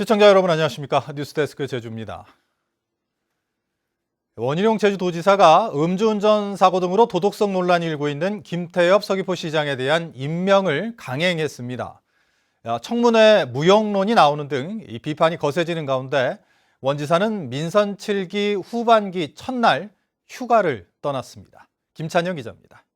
시청자 여러분 안녕하십니까? 뉴스데스크 제주입니다. 원희룡 제주도지사가 음주운전 사고 등으로 도덕성 논란이 일고 있는 김태엽 서귀포시장에 대한 임명을 강행했습니다. 청문회 무용론이 나오는 등 이 비판이 거세지는 가운데 원 지사는 민선 7기 후반기 첫날 휴가를 떠났습니다. 김찬영 기자입니다.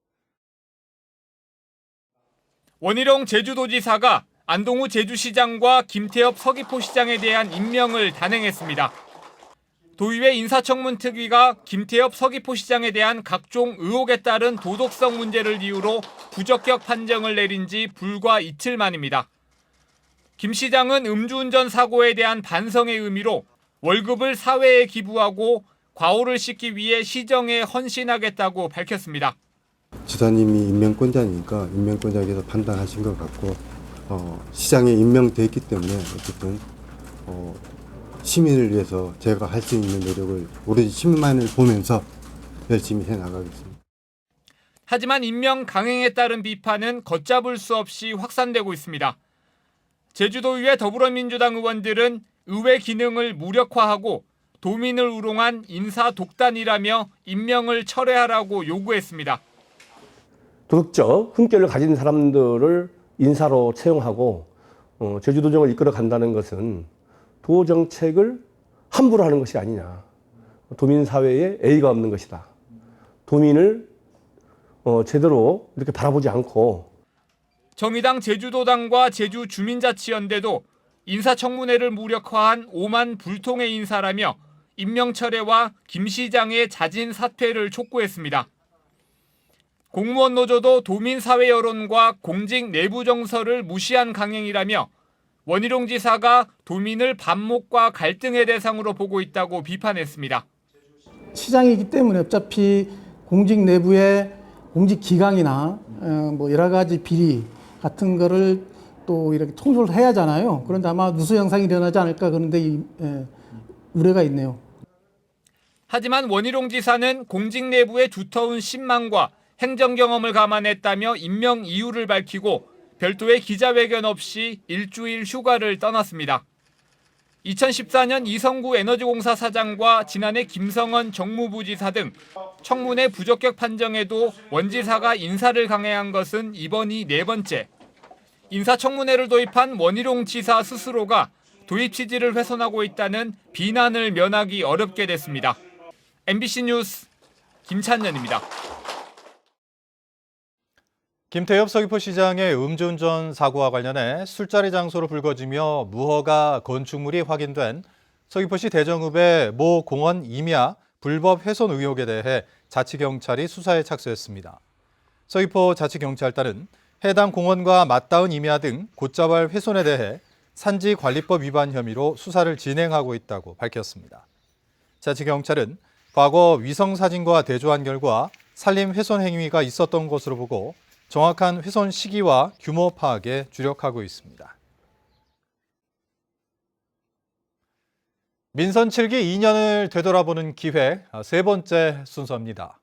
원희룡 제주도지사가 안동우 제주시장과 김태엽 서귀포시장에 대한 임명을 단행했습니다. 도의회 인사청문특위가 김태엽 서귀포시장에 대한 각종 의혹에 따른 도덕성 문제를 이유로 부적격 판정을 내린 지 불과 이틀 만입니다. 김 시장은 음주운전 사고에 대한 반성의 의미로 월급을 사회에 기부하고 과오를 씻기 위해 시정에 헌신하겠다고 밝혔습니다. 지사님이 임명권자니까 임명권자께서 판단하신 것 같고 시장에 임명됐기 때문에 어쨌든 시민을 위해서 제가 할 수 있는 노력을 오로지 시민만을 보면서 열심히 해나가겠습니다. 하지만 임명 강행에 따른 비판은 걷잡을 수 없이 확산되고 있습니다. 제주도의회 더불어민주당 의원들은 의회 기능을 무력화하고 도민을 우롱한 인사 독단이라며 임명을 철회하라고 요구했습니다. 도덕적 품격을 가진 사람들을 인사로 채용하고 제주도정을 이끌어 간다는 것은 도정책을 함부로 하는 것이 아니냐. 도민 사회에 예의가 없는 것이다. 도민을 제대로 이렇게 바라보지 않고. 정의당 제주도당과 제주주민자치연대도 인사청문회를 무력화한 오만 불통의 인사라며 임명 철회와 김 시장의 자진 사퇴를 촉구했습니다. 공무원 노조도 도민 사회 여론과 공직 내부 정서를 무시한 강행이라며 원희룡 지사가 도민을 반목과 갈등의 대상으로 보고 있다고 비판했습니다. 시장이기 때문에 어차피 공직 내부의 공직 기강이나 뭐 여러 가지 비리 같은 거를 또 이렇게 통솔을 해야 하잖아요. 그런데 아마 누수 현상이 일어나지 않을까 그런데 우려가 있네요. 하지만 원희룡 지사는 공직 내부의 두터운 신망과 행정 경험을 감안했다며 임명 이유를 밝히고 별도의 기자회견 없이 일주일 휴가를 떠났습니다. 2014년 이성구 에너지공사 사장과 지난해 김성원 정무부지사 등 청문회 부적격 판정에도 원 지사가 인사를 강행한 것은 이번이 네 번째. 인사청문회를 도입한 원희룡 지사 스스로가 도입 취지를 훼손하고 있다는 비난을 면하기 어렵게 됐습니다. MBC 뉴스 김찬년입니다. 김태엽 서귀포시장의 음주운전 사고와 관련해 술자리 장소로 불거지며 무허가 건축물이 확인된 서귀포시 대정읍의 모 공원 임야 불법 훼손 의혹에 대해 자치경찰이 수사에 착수했습니다. 서귀포 자치경찰단은 해당 공원과 맞닿은 임야 등 곶자발 훼손에 대해 산지관리법 위반 혐의로 수사를 진행하고 있다고 밝혔습니다. 자치경찰은 과거 위성사진과 대조한 결과 산림 훼손 행위가 있었던 것으로 보고 정확한 훼손 시기와 규모 파악에 주력하고 있습니다. 민선 7기 2년을 되돌아보는 기획 세 번째 순서입니다.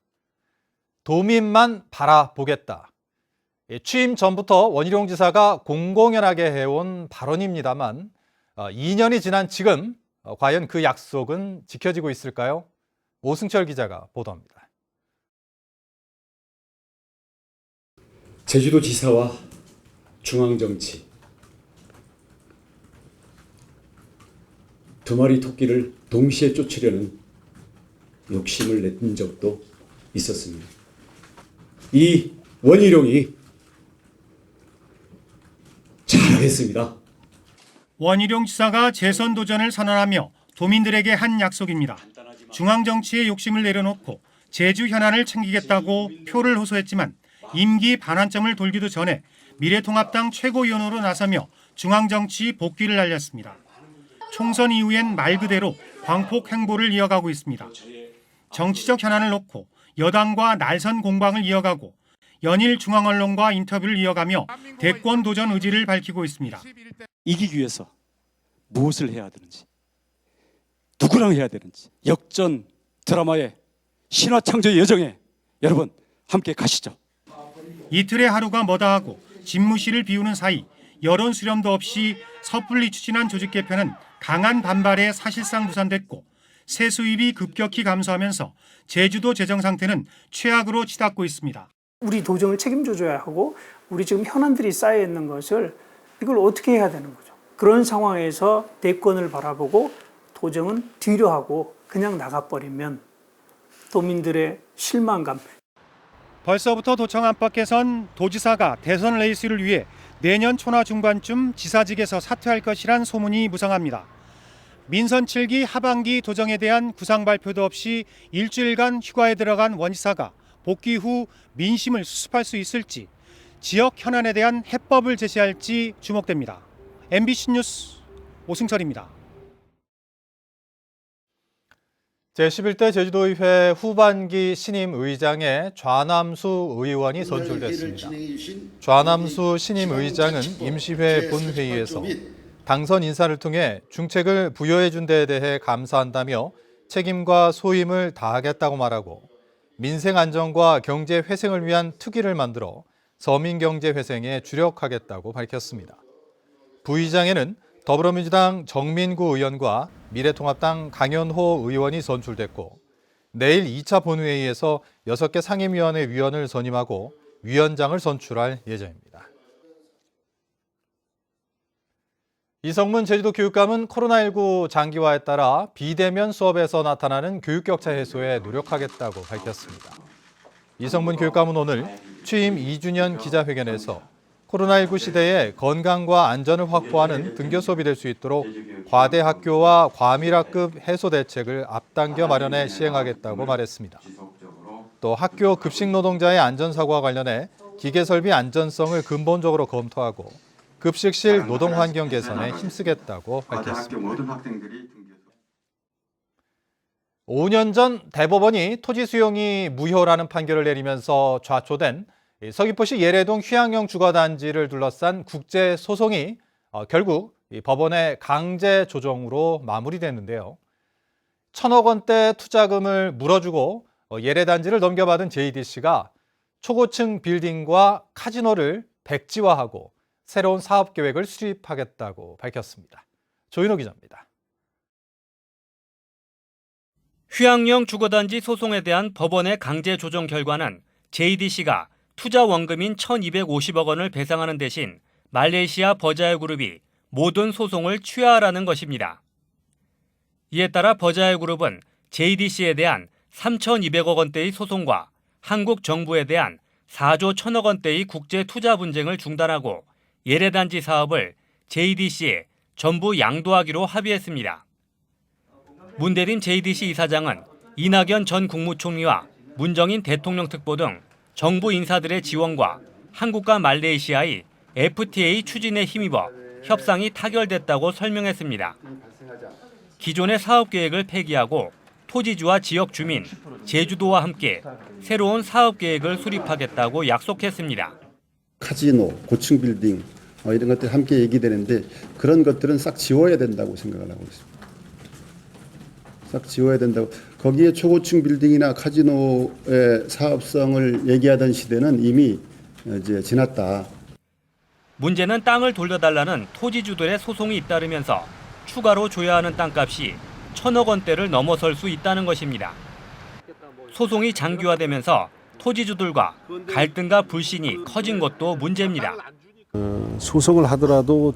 도민만 바라보겠다. 취임 전부터 원희룡 지사가 공공연하게 해온 발언입니다만 2년이 지난 지금 과연 그 약속은 지켜지고 있을까요? 오승철 기자가 보도합니다. 제주도지사와 중앙정치 두 마리 토끼를 동시에 쫓으려는 욕심을 냈던 적도 있었습니다. 이 원희룡이 잘했습니다. 원희룡 지사가 재선 도전을 선언하며 도민들에게 한 약속입니다. 중앙정치의 욕심을 내려놓고 제주 현안을 챙기겠다고 표를 호소했지만 임기 반환점을 돌기도 전에 미래통합당 최고위원으로 나서며 중앙정치 복귀를 알렸습니다. 총선 이후엔 말 그대로 광폭 행보를 이어가고 있습니다. 정치적 현안을 놓고 여당과 날선 공방을 이어가고 연일 중앙언론과 인터뷰를 이어가며 대권 도전 의지를 밝히고 있습니다. 이기기 위해서 무엇을 해야 되는지, 누구랑 해야 되는지, 역전 드라마의 신화창조의 여정에 여러분 함께 가시죠. 이틀의 하루가 머다하고 집무실을 비우는 사이 여론 수렴도 없이 섣불리 추진한 조직 개편은 강한 반발에 사실상 무산됐고 세수입이 급격히 감소하면서 제주도 재정 상태는 최악으로 치닫고 있습니다. 우리 도정을 책임져줘야 하고 우리 지금 현안들이 쌓여 있는 것을 이걸 어떻게 해야 되는 거죠. 그런 상황에서 대권을 바라보고 도정은 뒤로 하고 그냥 나가버리면 도민들의 실망감. 벌써부터 도청 안팎에선 도지사가 대선 레이스를 위해 내년 초나 중반쯤 지사직에서 사퇴할 것이란 소문이 무성합니다. 민선 7기 하반기 도정에 대한 구상 발표도 없이 일주일간 휴가에 들어간 원 지사가 복귀 후 민심을 수습할 수 있을지, 지역 현안에 대한 해법을 제시할지 주목됩니다. MBC 뉴스 오승철입니다. 제11대 제주도의회 후반기 신임 의장에 좌남수 의원이 선출됐습니다. 좌남수 신임 의장은 임시회 본회의에서 당선 인사를 통해 중책을 부여해준 데에 대해 감사한다며 책임과 소임을 다하겠다고 말하고 민생 안정과 경제 회생을 위한 특위를 만들어 서민 경제 회생에 주력하겠다고 밝혔습니다. 부의장에는 더불어민주당 정민구 의원과 미래통합당 강연호 의원이 선출됐고 내일 2차 본회의에서 6개 상임위원회 위원을 선임하고 위원장을 선출할 예정입니다. 이성문 제주도 교육감은 코로나19 장기화에 따라 비대면 수업에서 나타나는 교육 격차 해소에 노력하겠다고 밝혔습니다. 이성문 교육감은 오늘 취임 2주년 기자회견에서 코로나19 시대에 건강과 안전을 확보하는 등교 수업이 될 수 있도록 과대 학교와 과밀학급 해소 대책을 앞당겨 마련해 시행하겠다고 말했습니다. 또 학교 급식 노동자의 안전사고와 관련해 기계설비 안전성을 근본적으로 검토하고 급식실 노동 환경 개선에 힘쓰겠다고 밝혔습니다. 5년 전 대법원이 토지 수용이 무효라는 판결을 내리면서 좌초된 서귀포시 예래동 휴양형 주거단지를 둘러싼 국제 소송이 결국 법원의 강제 조정으로 마무리됐는데요. 1,000억 원대 투자금을 물어주고 예래단지를 넘겨받은 JDC가 초고층 빌딩과 카지노를 백지화하고 새로운 사업 계획을 수립하겠다고 밝혔습니다. 조인호 기자입니다. 휴양형 주거단지 소송에 대한 법원의 강제 조정 결과는 JDC가 투자 원금인 1,250억 원을 배상하는 대신 말레이시아 버자이 그룹이 모든 소송을 취하하라는 것입니다. 이에 따라 버자이 그룹은 JDC에 대한 3,200억 원대의 소송과 한국 정부에 대한 4조 1,000억 원대의 국제 투자 분쟁을 중단하고 예래단지 사업을 JDC에 전부 양도하기로 합의했습니다. 문대림 JDC 이사장은 이낙연 전 국무총리와 문정인 대통령 특보 등 정부 인사들의 지원과 한국과 말레이시아의 FTA 추진에 힘입어 협상이 타결됐다고 설명했습니다. 기존의 사업 계획을 폐기하고 토지주와 지역 주민, 제주도와 함께 새로운 사업 계획을 수립하겠다고 약속했습니다. 카지노, 고층 빌딩 이런 것들 함께 얘기되는데 그런 것들은 싹 지워야 된다고 생각을 하고 있습니다. 싹 지워야 된다고. 거기에 초고층 빌딩이나 카지노의 사업성을 얘기하던 시대는 이미 이제 지났다. 문제는 땅을 돌려달라는 토지주들의 소송이 잇따르면서 추가로 줘야 하는 땅값이 1,000억 원대를 넘어설 수 있다는 것입니다. 소송이 장기화되면서 토지주들과 갈등과 불신이 커진 것도 문제입니다. 소송을 하더라도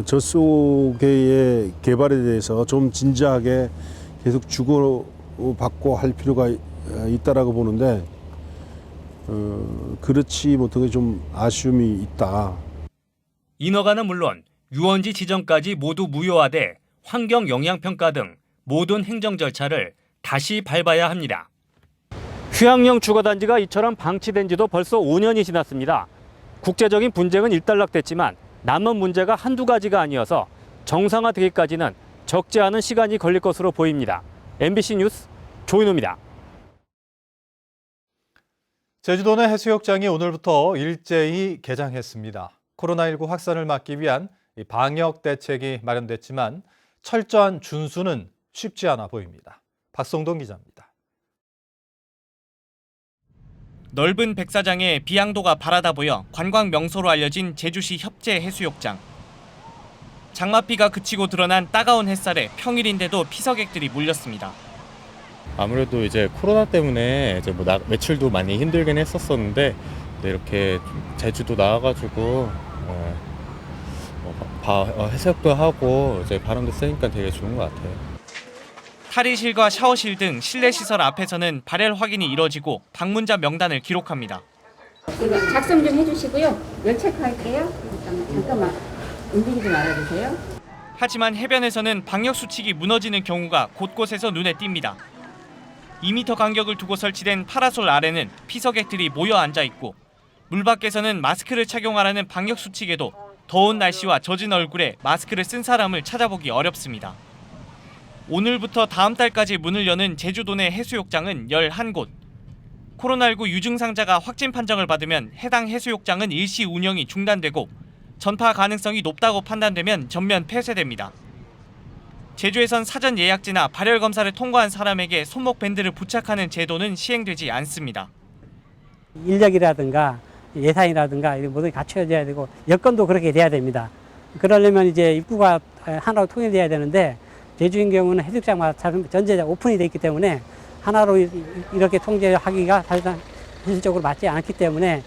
젖소계의 개발에 대해서 좀 진지하게 계속 주고받고 할 필요가 있다라고 보는데 그렇지 못하게 좀 아쉬움이 있다. 인허가는 물론 유원지 지정까지 모두 무효화돼 환경 영향평가 등 모든 행정 절차를 다시 밟아야 합니다. 휴양형 주거단지가 이처럼 방치된 지도 벌써 5년이 지났습니다. 국제적인 분쟁은 일단락됐지만 남은 문제가 한두 가지가 아니어서 정상화되기까지는 적지 않은 시간이 걸릴 것으로 보입니다. MBC 뉴스 조인호입니다. 제주도 내 해수욕장이 오늘부터 일제히 개장했습니다. 코로나19 확산을 막기 위한 방역 대책이 마련됐지만 철저한 준수는 쉽지 않아 보입니다. 박성동 기자입니다. 넓은 백사장에 비양도가 바라다 보여 관광 명소로 알려진 제주시 협재 해수욕장. 장맛비가 그치고 드러난 따가운 햇살에 평일인데도 피서객들이 몰렸습니다. 아무래도 이제 코로나 때문에 이제 뭐 매출도 많이 힘들긴 했었었는데 이렇게 제주도 나와가지고 해수욕도 하고 이제 바람도 쐬니까 되게 좋은 것 같아요. 탈의실과 샤워실 등 실내 시설 앞에서는 발열 확인이 이뤄지고 방문자 명단을 기록합니다. 작성 좀 해주시고요. 열 체크할게요. 잠깐만 움직이지 말아주세요. 하지만 해변에서는 방역 수칙이 무너지는 경우가 곳곳에서 눈에 띕니다. 2m 간격을 두고 설치된 파라솔 아래는 피서객들이 모여 앉아 있고 물 밖에서는 마스크를 착용하라는 방역 수칙에도 더운 날씨와 젖은 얼굴에 마스크를 쓴 사람을 찾아보기 어렵습니다. 오늘부터 다음 달까지 문을 여는 제주도 내 해수욕장은 11곳. 코로나19 유증상자가 확진 판정을 받으면 해당 해수욕장은 일시 운영이 중단되고 전파 가능성이 높다고 판단되면 전면 폐쇄됩니다. 제주에선 사전 예약제나 발열 검사를 통과한 사람에게 손목 밴드를 부착하는 제도는 시행되지 않습니다. 인력이라든가 예산이라든가 이런 모든 게 갖춰져야 되고 여건도 그렇게 돼야 됩니다. 그러려면 이제 입구가 하나로 통일돼야 되는데 제주인 경우는 해수욕장마다 전체가 오픈이 돼 있기 때문에 하나로 이렇게 통제하기가 사실상 현실적으로 맞지 않기 때문에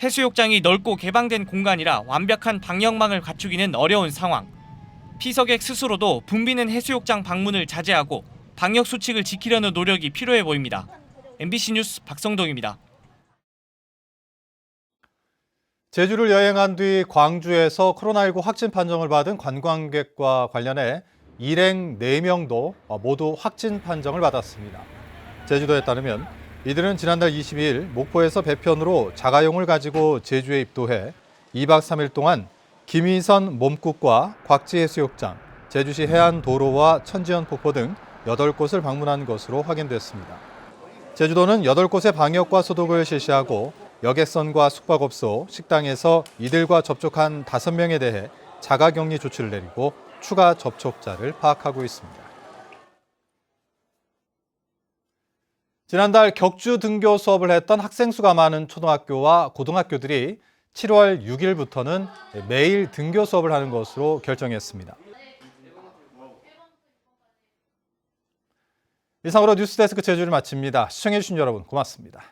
해수욕장이 넓고 개방된 공간이라 완벽한 방역망을 갖추기는 어려운 상황. 피서객 스스로도 붐비는 해수욕장 방문을 자제하고 방역 수칙을 지키려는 노력이 필요해 보입니다. MBC 뉴스 박성동입니다. 제주를 여행한 뒤 광주에서 코로나19 확진 판정을 받은 관광객과 관련해 일행 4명도 모두 확진 판정을 받았습니다. 제주도에 따르면 이들은 지난달 22일 목포에서 배편으로 자가용을 가지고 제주에 입도해 2박 3일 동안 김희선 몸국과 곽지해수욕장, 제주시 해안도로와 천지연 폭포 등 8곳을 방문한 것으로 확인됐습니다. 제주도는 8곳의 방역과 소독을 실시하고 여객선과 숙박업소, 식당에서 이들과 접촉한 5명에 대해 자가격리 조치를 내리고 추가 접촉자를 파악하고 있습니다. 지난달 격주 등교 수업을 했던 학생 수가 많은 초등학교와 고등학교들이 7월 6일부터는 매일 등교 수업을 하는 것으로 결정했습니다. 이상으로 뉴스데스크 제주를 마칩니다. 시청해주신 여러분 고맙습니다.